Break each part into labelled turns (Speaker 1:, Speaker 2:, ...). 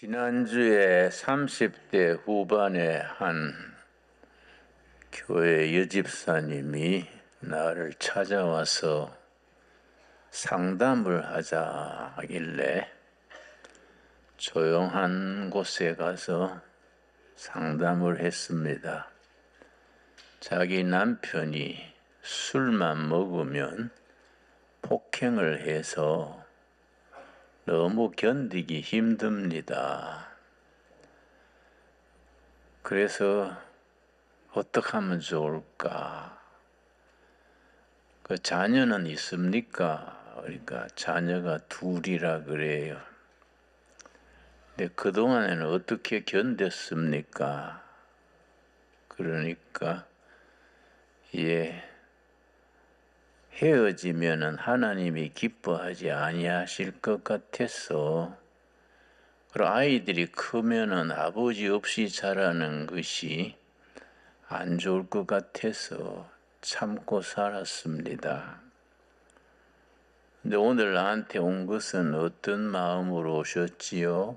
Speaker 1: 지난주에 30대 후반의 한 교회 여집사님이 나를 찾아와서 상담을 하자 하길래 조용한 곳에 가서 상담을 했습니다. 자기 남편이 술만 먹으면 폭행을 해서 너무 견디기 힘듭니다. 그래서 어떻게 하면 좋을까? 그 자녀는 있습니까? 그러니까 자녀가 둘이라 그래요. 근데 그동안에는 어떻게 견뎠습니까? 그러니까 헤어지면은 하나님이 기뻐하지 아니하실 것 같아서, 그리고 아이들이 크면은 아버지 없이 자라는 것이 안 좋을 것 같아서 참고 살았습니다. 근데 오늘 나한테 온 것은 어떤 마음으로 오셨지요?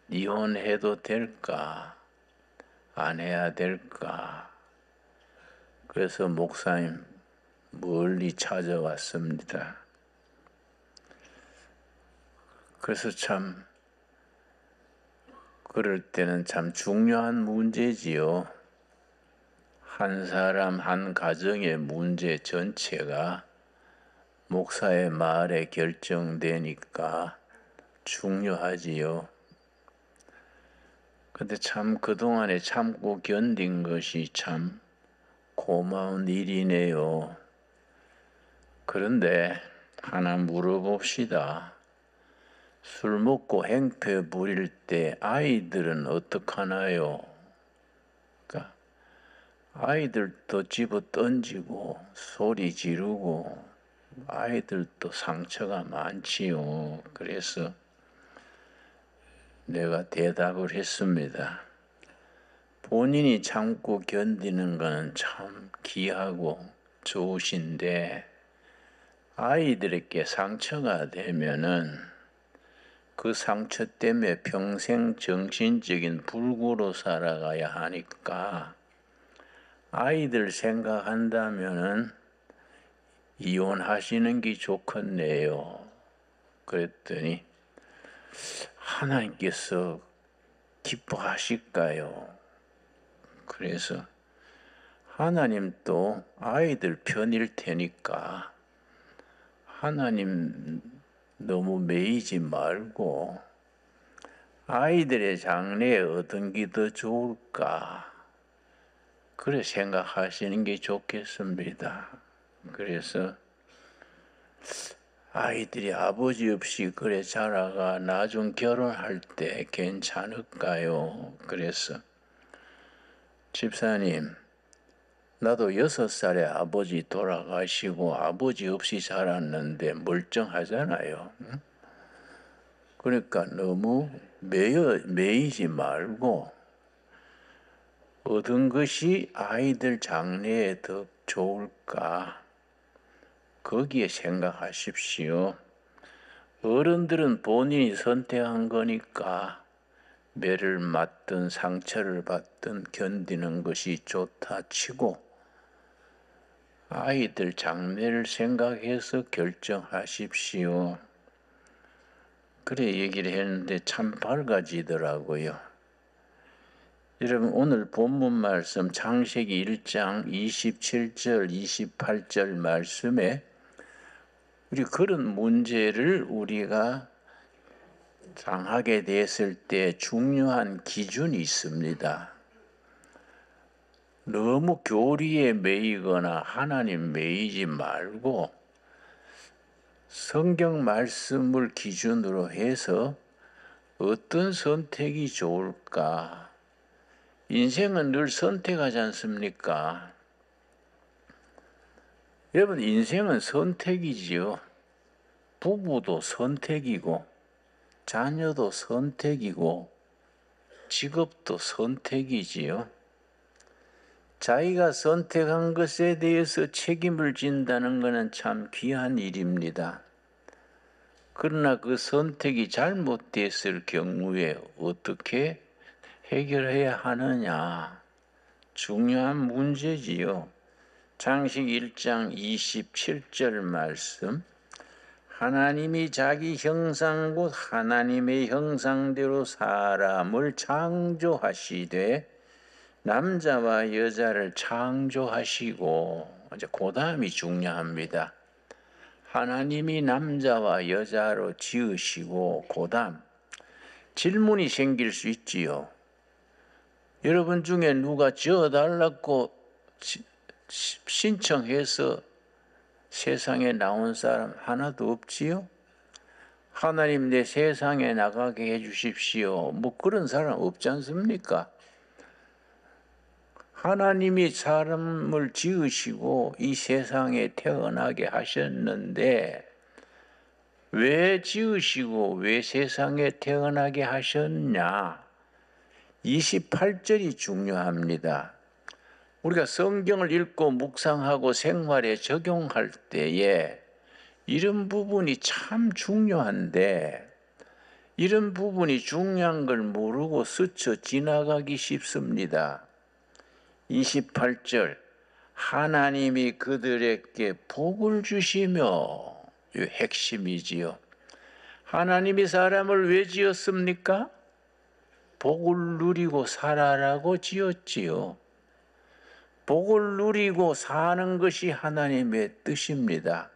Speaker 1: 이혼해도 될까? 안 해야 될까? 그래서 목사님 멀리 찾아왔습니다. 그래서 참 그럴 때는 참 중요한 문제지요. 한 사람 한 가정의 문제 전체가 목사의 말에 결정되니까 중요하지요. 근데 참 그동안에 참고 견딘 것이 참 고마운 일이네요. 그런데 하나 물어봅시다. 술 먹고 행패 부릴 때 아이들은 어떡하나요? 그러니까 아이들도 집어 던지고 소리 지르고 아이들도 상처가 많지요. 그래서 내가 대답을 했습니다. 본인이 참고 견디는 것은 참 귀하고 좋으신데 아이들에게 상처가 되면은 그 상처 때문에 평생 정신적인 불구로 살아가야 하니까 아이들 생각한다면은 이혼하시는 게 좋겠네요. 그랬더니 하나님께서 기뻐하실까요? 그래서 하나님도 아이들 편일 테니까 하나님 너무 매이지 말고 아이들의 장래에 어떤 게 더 좋을까? 그래 생각하시는 게 좋겠습니다. 그래서 아이들이 아버지 없이 그래 자라가 나중 결혼할 때 괜찮을까요? 그래서 집사님, 나도 6살에 아버지 돌아가시고 아버지 없이 자랐는데 멀쩡하잖아요. 그러니까 너무 매이지 말고 얻은 것이 아이들 장래에 더 좋을까? 거기에 생각하십시오. 어른들은 본인이 선택한 거니까 매를 맞든 상처를 받든 견디는 것이 좋다 치고 아이들 장래를 생각해서 결정하십시오. 그래 얘기를 했는데 참 밝아지더라고요. 여러분 오늘 본문 말씀 창세기 1장 27절 28절 말씀에 우리 그런 문제를 우리가 당하게 됐을 때 중요한 기준이 있습니다. 너무 교리에 매이거나 하나님 매이지 말고 성경 말씀을 기준으로 해서 어떤 선택이 좋을까? 인생은 늘 선택하지 않습니까? 여러분 인생은 선택이지요. 부부도 선택이고 자녀도 선택이고 직업도 선택이지요. 자기가 선택한 것에 대해서 책임을 진다는 것은 참 귀한 일입니다. 그러나 그 선택이 잘못됐을 경우에 어떻게 해결해야 하느냐? 중요한 문제지요. 창세기 1장 27절 말씀. 하나님이 자기 형상 곧 하나님의 형상대로 사람을 창조하시되 남자와 여자를 창조하시고, 이제 그 다음이 중요합니다. 하나님이 남자와 여자로 지으시고, 그 다음 질문이 생길 수 있지요. 여러분 중에 누가 지어달라고 신청해서 세상에 나온 사람 하나도 없지요? 하나님 내 세상에 나가게 해주십시오. 뭐 그런 사람 없지 않습니까? 하나님이 사람을 지으시고 이 세상에 태어나게 하셨는데 왜 지으시고 왜 세상에 태어나게 하셨냐? 28절이 중요합니다. 우리가 성경을 읽고 묵상하고 생활에 적용할 때에 이런 부분이 참 중요한데 이런 부분이 중요한 걸 모르고 스쳐 지나가기 쉽습니다. 28절 하나님이 그들에게 복을 주시며, 이 핵심이지요. 하나님이 사람을 왜 지었습니까? 복을 누리고 살아라고 지었지요. 복을 누리고 사는 것이 하나님의 뜻입니다.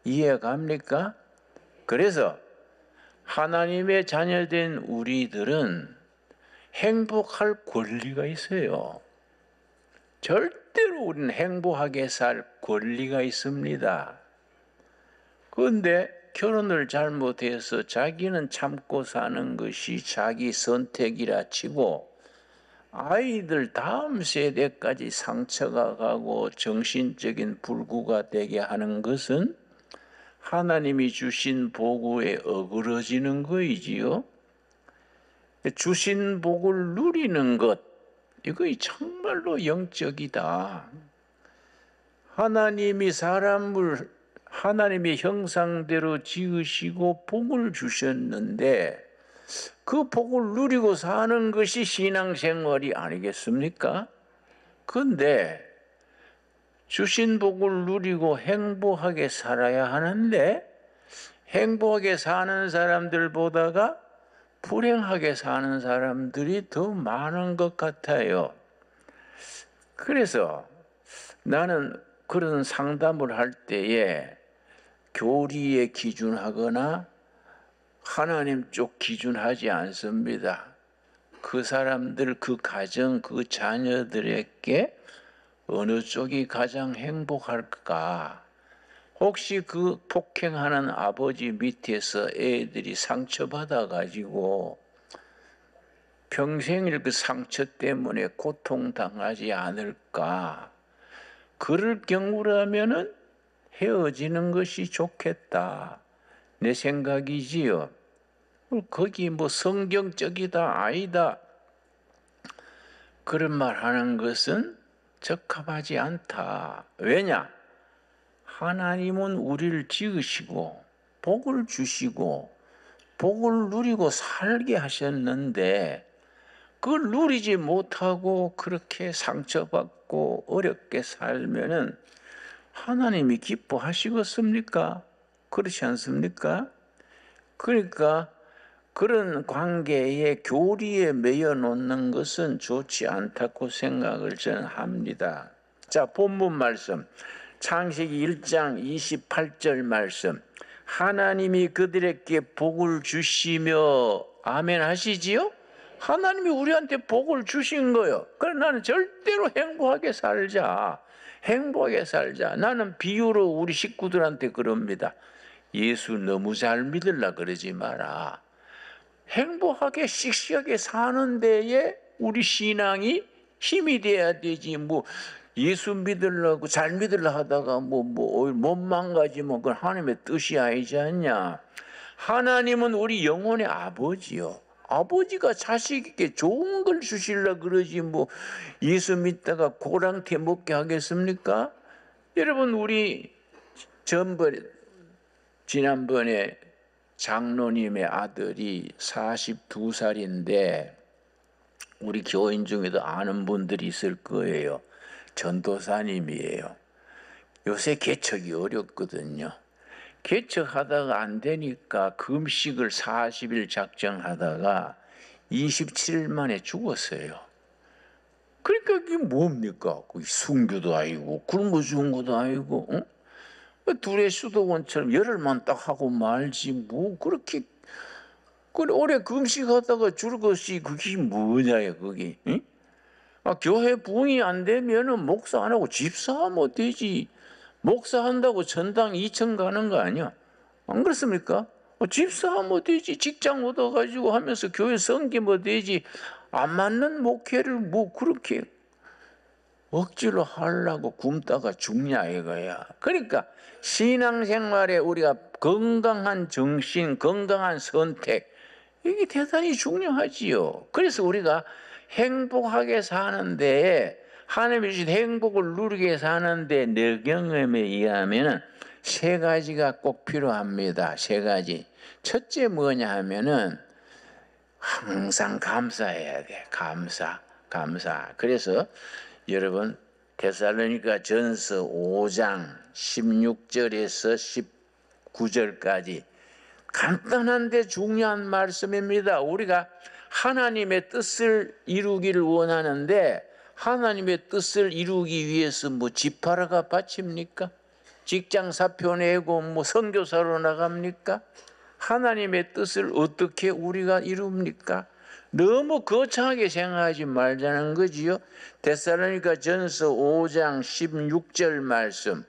Speaker 1: 이해갑니까? 그래서 하나님의 자녀된 우리들은 행복할 권리가 있어요. 절대로 우리는 행복하게 살 권리가 있습니다. 그런데 결혼을 잘못해서 자기는 참고 사는 것이 자기 선택이라 치고 아이들 다음 세대까지 상처가 가고 정신적인 불구가 되게 하는 것은 하나님이 주신 복에 어그러지는 거이지요. 주신 복을 누리는 것, 이거 정말로 영적이다. 하나님이 사람을 하나님의 형상대로 지으시고 복을 주셨는데 그 복을 누리고 사는 것이 신앙생활이 아니겠습니까? 그런데 주신 복을 누리고 행복하게 살아야 하는데 행복하게 사는 사람들보다가 불행하게 사는 사람들이 더 많은 것 같아요. 그래서 나는 그런 상담을 할 때에 교리에 기준하거나 하나님 쪽 기준하지 않습니다. 그 사람들, 그 가정, 그 자녀들에게 어느 쪽이 가장 행복할까? 혹시 그 폭행하는 아버지 밑에서 애들이 상처받아 가지고 평생일 그 상처 때문에 고통당하지 않을까? 그럴 경우라면은 헤어지는 것이 좋겠다. 내 생각이지요. 거기 뭐 성경적이다 아니다 그런 말 하는 것은 적합하지 않다. 왜냐? 하나님은 우리를 지으시고 복을 주시고 복을 누리고 살게 하셨는데 그걸 누리지 못하고 그렇게 상처받고 어렵게 살면은 하나님이 기뻐하시겠습니까? 그렇지 않습니까? 그러니까 그런 관계에 교리에 매여 놓는 것은 좋지 않다고 생각을 저는 합니다. 자, 본문 말씀 창세기 1장 28절 말씀. 하나님이 그들에게 복을 주시며 아멘 하시지요? 하나님이 우리한테 복을 주신 거예요. 그래 나는 절대로 행복하게 살자. 행복하게 살자. 나는 비유로 우리 식구들한테 그럽니다. 예수 너무 잘 믿으려 그러지 마라. 행복하게 씩씩하게 사는 데에 우리 신앙이 힘이 돼야 되지. 뭐 예수 믿으려고 잘 믿으려 하다가 못 망가지면 그건 하나님의 뜻이 아니지 않냐. 하나님은 우리 영혼의 아버지요. 아버지가 자식에게 좋은 걸 주시려 그러지 뭐 예수 믿다가 고랑태 먹게 하겠습니까? 여러분 우리 지난번에 장로님의 아들이 42살인데 우리 교인 중에도 아는 분들이 있을 거예요. 전도사님이에요. 요새 개척이 어렵거든요. 개척하다가 안 되니까 금식을 40일 작정하다가 27일 만에 죽었어요. 그러니까 이게 뭡니까? 순교도 아니고 굶어 죽은 것도 아니고, 응? 둘의 수도원처럼 열흘만 딱 하고 말지 뭐 그렇게 오래 금식하다가 죽었이 그게 뭐냐 그게. 응? 교회 부흥이 안 되면은 목사 안 하고 집사하면 되지. 목사한다고 전당 2천 가는 거 아니야? 안 그렇습니까? 집사하면 되지. 직장 얻어가지고 하면서 교회 섬기면 되지. 안 맞는 목회를 뭐 그렇게 억지로 하려고 굶다가 죽냐 이거야. 그러니까 신앙생활에 우리가 건강한 정신, 건강한 선택, 이게 대단히 중요하지요. 그래서 우리가 행복하게 사는데, 하나님이 주신 행복을 누리게 사는데 내 경험에 의하면 세 가지가 꼭 필요합니다. 세 가지. 첫째 뭐냐 하면은 항상 감사해야 돼. 감사. 그래서 여러분 데살로니가 전서 5장 16절에서 19절까지 간단한데 중요한 말씀입니다. 우리가 하나님의 뜻을 이루기를 원하는데 하나님의 뜻을 이루기 위해서 뭐 집하러가 바칩니까? 직장 사표 내고 뭐 선교사로 나갑니까? 하나님의 뜻을 어떻게 우리가 이룹니까? 너무 거창하게 생각하지 말자는 거지요. 데살로니가 전서 5장 16절 말씀.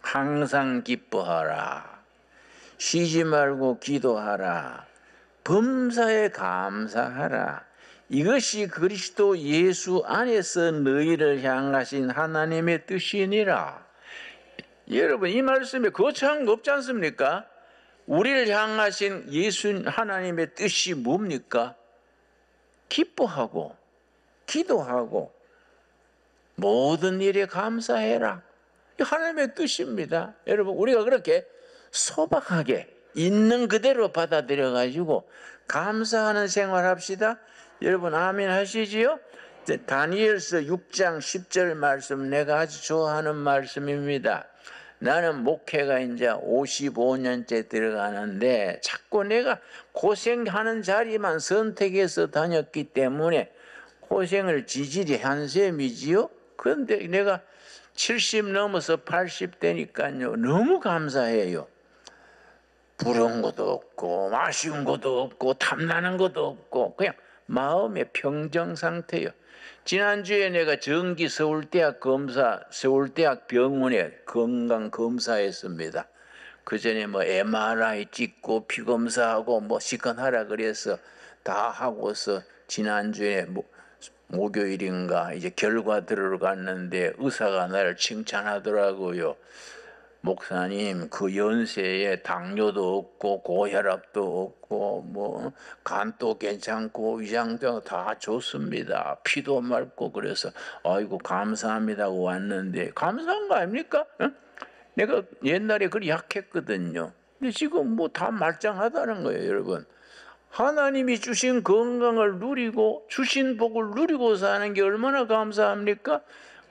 Speaker 1: 항상 기뻐하라. 쉬지 말고 기도하라. 범사에 감사하라. 이것이 그리스도 예수 안에서 너희를 향하신 하나님의 뜻이니라. 여러분 이 말씀에 거창한 거 없지 않습니까? 우리를 향하신 예수 하나님의 뜻이 뭡니까? 기뻐하고 기도하고 모든 일에 감사해라. 하나님의 뜻입니다. 여러분 우리가 그렇게 소박하게 있는 그대로 받아들여 가지고 감사하는 생활합시다. 여러분 아멘 하시지요? 다니엘서 6장 10절 말씀 내가 아주 좋아하는 말씀입니다. 나는 목회가 이제 55년째 들어가는데 자꾸 내가 고생하는 자리만 선택해서 다녔기 때문에 고생을 지질이 한 셈이지요. 그런데 내가 70 넘어서 80 되니까요 너무 감사해요. 부러운 것도 없고 아쉬운 것도 없고 탐나는 것도 없고 그냥 마음의 평정 상태예요. 지난주에 내가 정기 서울대학 병원에 건강 검사했습니다. 그 전에 뭐 MRI 찍고 피 검사하고 뭐 시큰하라 그래서 다 하고서 지난주에 목요일인가 이제 결과 들어갔는데 의사가 나를 칭찬하더라고요. 목사님 그 연세에 당뇨도 없고 고혈압도 없고 뭐 간도 괜찮고 위장도 다 좋습니다. 피도 맑고 그래서 아이고 감사합니다 하고 왔는데 감사한 거 아닙니까? 응? 내가 옛날에 그리 약했거든요. 근데 지금 뭐 다 말짱하다는 거예요, 여러분. 하나님이 주신 건강을 누리고 주신 복을 누리고 사는 게 얼마나 감사합니까?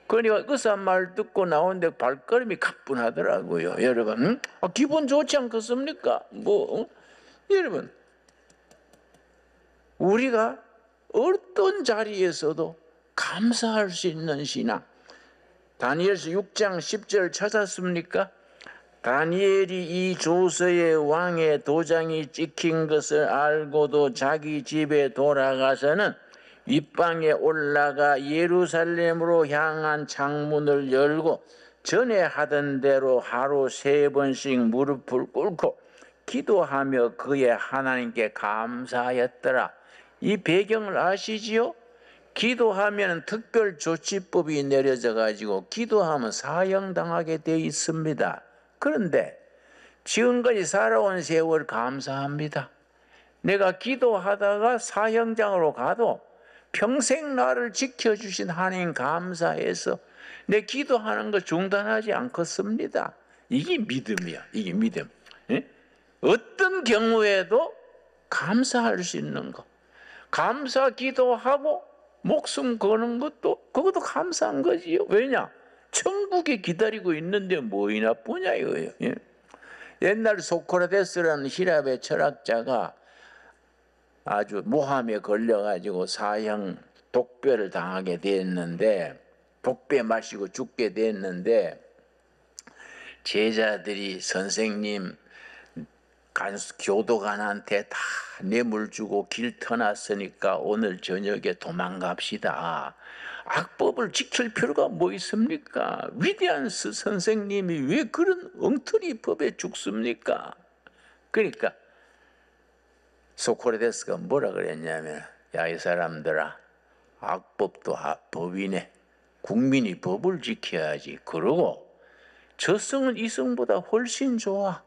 Speaker 1: 그러니까 의사 말 듣고 나오는데 발걸음이 가뿐하더라고요. 여러분 기분 좋지 않겠습니까? 여러분 우리가 어떤 자리에서도 감사할 수 있는 신앙. 다니엘서 6장 10절 찾았습니까? 다니엘이 이 조서의 왕의 도장이 찍힌 것을 알고도 자기 집에 돌아가서는 윗방에 올라가 예루살렘으로 향한 창문을 열고 전에 하던 대로 하루 3번씩 무릎을 꿇고 기도하며 그의 하나님께 감사하였더라. 이 배경을 아시지요? 기도하면 특별 조치법이 내려져 가지고 기도하면 사형당하게 되어 있습니다. 그런데 지금까지 살아온 세월 감사합니다. 내가 기도하다가 사형장으로 가도 평생 나를 지켜주신 하나님 감사해서 내 기도하는 거 중단하지 않겠습니다. 이게 믿음이야. 이게 믿음. 예? 어떤 경우에도 감사할 수 있는 것, 감사 기도하고 목숨 거는 것도 그것도 감사한 거지요. 왜냐? 천국에 기다리고 있는데 뭐이 나쁘냐 이거예요. 예. 옛날 소크라테스라는 히랍의 철학자가 아주 모함에 걸려가지고 사형 독배를 당하게 됐는데, 독배 마시고 죽게 됐는데, 제자들이 선생님 교도관한테 다 뇌물 주고 길 터놨으니까 오늘 저녁에 도망갑시다. 악법을 지킬 필요가 뭐 있습니까? 위대한 선생님이 왜 그런 엉터리 법에 죽습니까? 그러니까 소크라테스가 뭐라 그랬냐면, 야, 이 사람들아, 악법도 법이네. 국민이 법을 지켜야지. 그러고 저승은 이승보다 훨씬 좋아.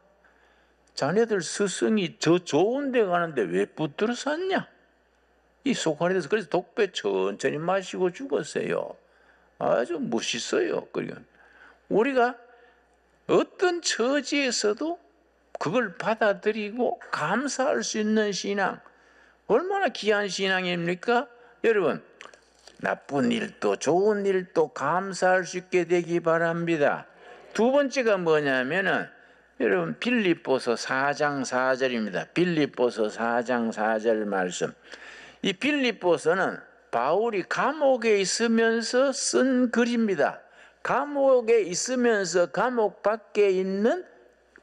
Speaker 1: 자네들 스승이 저 좋은 데 가는데 왜 붙들어 샀냐? 이 소크라테스 그래서 독배 천천히 마시고 죽었어요. 아주 멋있어요. 그러니까 우리가 어떤 처지에서도 그걸 받아들이고 감사할 수 있는 신앙, 얼마나 귀한 신앙입니까? 여러분, 나쁜 일도 좋은 일도 감사할 수 있게 되기 바랍니다. 두 번째가 뭐냐면은, 여러분, 빌립보서 4장 4절입니다. 빌립보서 4장 4절 말씀. 이 빌립보서는 바울이 감옥에 있으면서 쓴 글입니다. 감옥에 있으면서 감옥 밖에 있는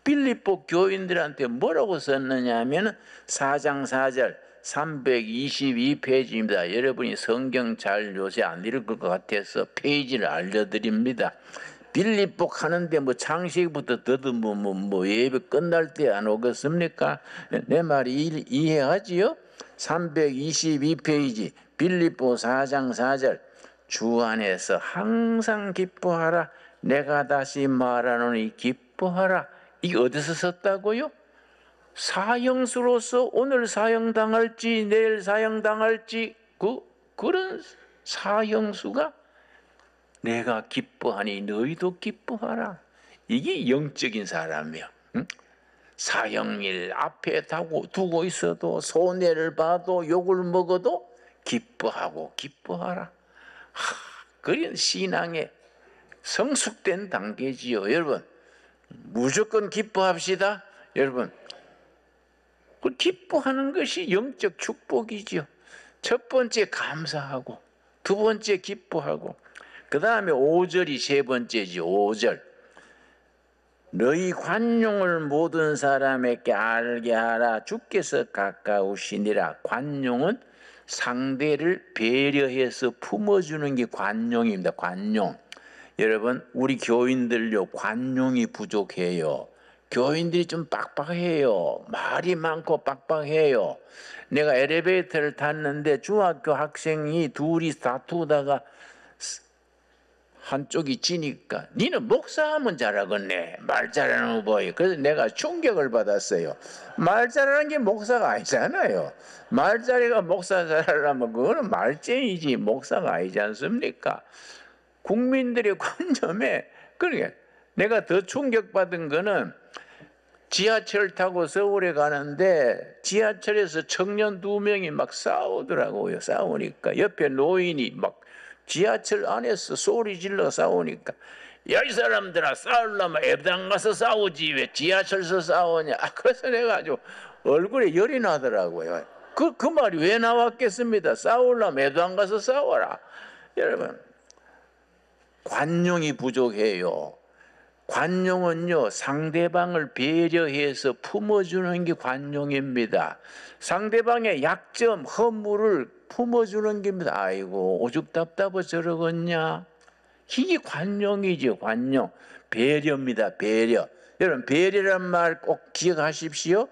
Speaker 1: 빌립보 교인들한테 뭐라고 썼느냐 하면 4장 4절 322페이지입니다. 여러분이 성경 잘 요새 안 읽을 것 같아서 페이지를 알려드립니다. 빌립보 가는데 뭐 창식부터 더듬으면 뭐 예배 끝날 때 안 오겠습니까? 내 말이 이해하지요? 322페이지 빌립보 4장 4절 주 안에서 항상 기뻐하라. 내가 다시 말하노니 기뻐하라. 이게 어디서 썼다고요? 사형수로서 오늘 사형당할지 내일 사형당할지 그런 사형수가 내가 기뻐하니 너희도 기뻐하라. 이게 영적인 사람이야. 응? 사형일 앞에 두고 있어도 손해를 봐도 욕을 먹어도 기뻐하고 기뻐하라. 그런 신앙의 성숙된 단계지요. 여러분, 무조건 기뻐합시다. 여러분, 그 기뻐하는 것이 영적 축복이지요. 첫 번째 감사하고, 두 번째 기뻐하고, 그 다음에 5절이 세 번째지. 5절 너희 관용을 모든 사람에게 알게 하라. 주께서 가까우시니라. 관용은 상대를 배려해서 품어주는 게 관용입니다. 관용. 여러분, 우리 교인들요, 관용이 부족해요. 교인들이 좀 빡빡해요. 말이 많고 빡빡해요. 내가 엘리베이터를 탔는데 중학교 학생이 둘이 다투다가 한쪽이 지니까 니는 목사하면 잘하겠네. 말 잘하는 거 보여. 그래서 내가 충격을 받았어요. 말 잘하는 게 목사가 아니잖아요. 말자리가 목사 잘하려면 그거는 말쟁이지 목사가 아니지 않습니까? 국민들의 관념에. 그러니까 내가 더 충격받은 거는 지하철 타고 서울에 가는데 지하철에서 청년 2명이 막 싸우더라고요. 싸우니까 옆에 노인이 막 지하철 안에서 소리 질러 싸우니까, 야, 이 사람들아, 싸우려면 애당 가서 싸우지 왜 지하철에서 싸우냐. 그래서 내가 아주 얼굴에 열이 나더라고요. 그 말이 왜 나왔겠습니다. 싸우려면 애당 가서 싸워라. 여러분, 관용이 부족해요. 관용은요, 상대방을 배려해서 품어주는 게 관용입니다. 상대방의 약점, 허물을 품어주는 겁니다. 아이고, 오죽 답답해 저러겠냐. 이게 관용이죠. 관용. 배려입니다. 배려. 여러분, 배려란 말 꼭 기억하십시오.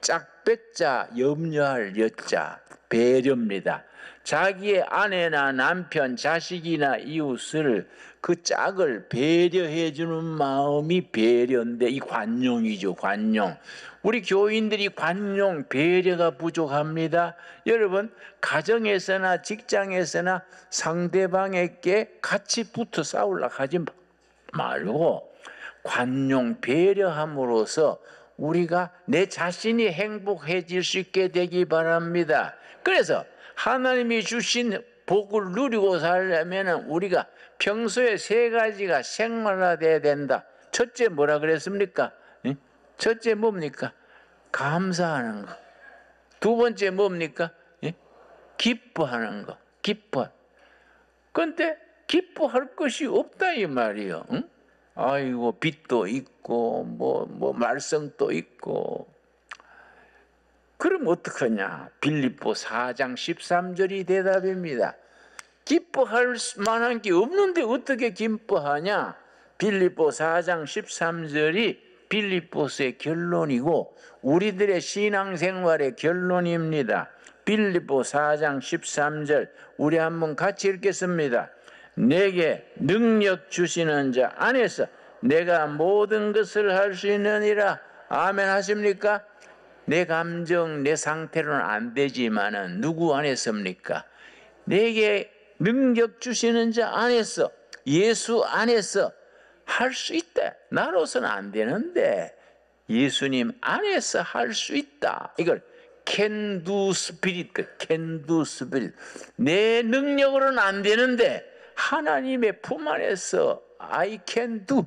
Speaker 1: 짝배자, 염려할 여자, 배려입니다. 자기의 아내나 남편, 자식이나 이웃을 그 짝을 배려해 주는 마음이 배려인데, 이 관용이죠. 관용. 우리 교인들이 관용, 배려가 부족합니다. 여러분, 가정에서나 직장에서나 상대방에게 같이 붙어 싸우려고 하지 말고 관용, 배려함으로써 우리가 내 자신이 행복해질 수 있게 되기 바랍니다. 그래서 하나님이 주신 복을 누리고 살려면 우리가 평소에 세 가지가 생활화돼야 된다. 첫째 뭐라 그랬습니까? 첫째 뭡니까? 감사하는 거. 두 번째 뭡니까? 기뻐하는 거. 기뻐. 그런데 기뻐할 것이 없다 이 말이요. 응? 아이고 빚도 있고 뭐 말썽도 있고. 그럼 어떡하냐? 빌립보 4장 13절이 대답입니다. 기뻐할 만한 게 없는데 어떻게 기뻐하냐? 빌립보 4장 13절이 빌립보서의 결론이고 우리들의 신앙생활의 결론입니다. 빌립보 4장 13절 우리 한번 같이 읽겠습니다. 내게 능력 주시는 자 안에서 내가 모든 것을 할 수 있느니라. 아멘 하십니까? 내 감정, 내 상태로는 안 되지만은 누구 안에서입니까? 내게 능력 주시는 자 안에서, 예수 안에서 할 수 있다. 나로서는 안 되는데 예수님 안에서 할 수 있다. 이걸 can do spirit, can do spirit. 내 능력으로는 안 되는데 하나님의 품 안에서 I can do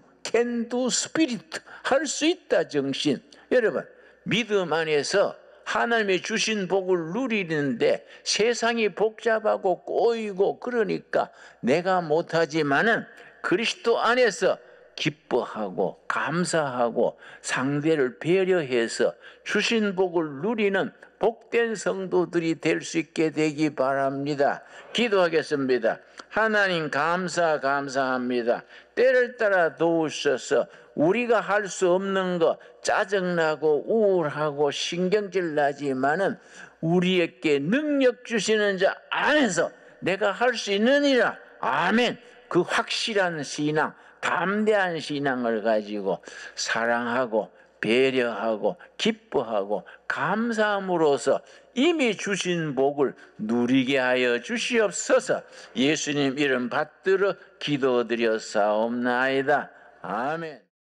Speaker 1: spirit. 할 수 있다 정신. 여러분 믿음 안에서 하나님이 주신 복을 누리는데 세상이 복잡하고 꼬이고 그러니까 내가 못하지만은 그리스도 안에서 기뻐하고 감사하고 상대를 배려해서 주신 복을 누리는 복된 성도들이 될 수 있게 되기 바랍니다. 기도하겠습니다. 하나님 감사합니다. 때를 따라 도우셔서 우리가 할 수 없는 거 짜증나고 우울하고 신경질 나지만은 우리에게 능력 주시는 자 안에서 내가 할 수 있느니라. 아멘. 그 확실한 신앙, 담대한 신앙을 가지고 사랑하고 배려하고 기뻐하고 감사함으로써 이미 주신 복을 누리게 하여 주시옵소서. 예수님 이름 받들어 기도드렸사옵나이다. 아멘.